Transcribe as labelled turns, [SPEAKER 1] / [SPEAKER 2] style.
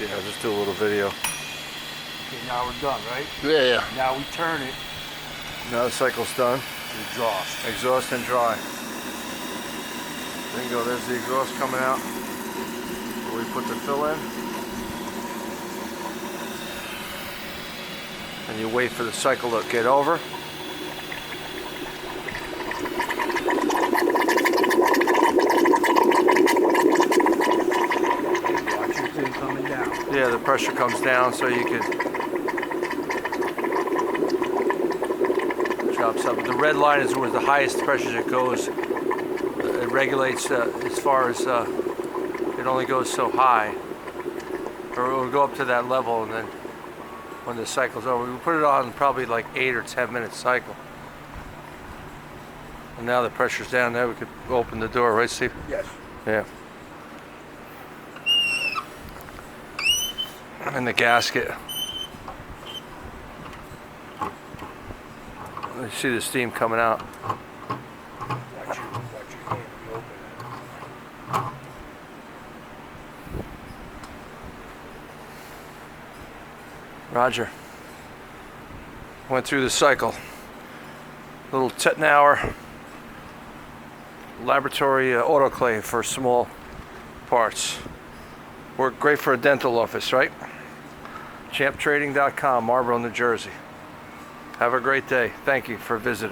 [SPEAKER 1] Yeah, just do a little video.
[SPEAKER 2] Okay, now we're done, right?
[SPEAKER 1] Yeah.
[SPEAKER 2] Now we turn it
[SPEAKER 1] Now the cycle's done.
[SPEAKER 2] to exhaust.
[SPEAKER 1] Exhaust and dry. There you go, there's the exhaust coming out. Where we put the fill in. And you wait for the cycle to get over.
[SPEAKER 2] Watch your thing coming down.
[SPEAKER 1] Yeah, the pressure comes down so you can drops up. The red line is where the highest pressure it goes. It regulates as far as it only goes so high, or it will go up to that level, and then when the cycle's over, we put it on probably like 8 or 10 minute cycle. And now the pressure's down. Now we could open the door, right, Steve?
[SPEAKER 2] Yes.
[SPEAKER 1] Yeah. And the gasket. You see the steam coming out.
[SPEAKER 2] Watch your hand be open.
[SPEAKER 1] Roger. Went through the cycle. Little Tuttnauer laboratory autoclave for small parts. Work great for a dental office, right? ChampTrading.com, Marlboro, New Jersey. Have a great day. Thank you for visiting.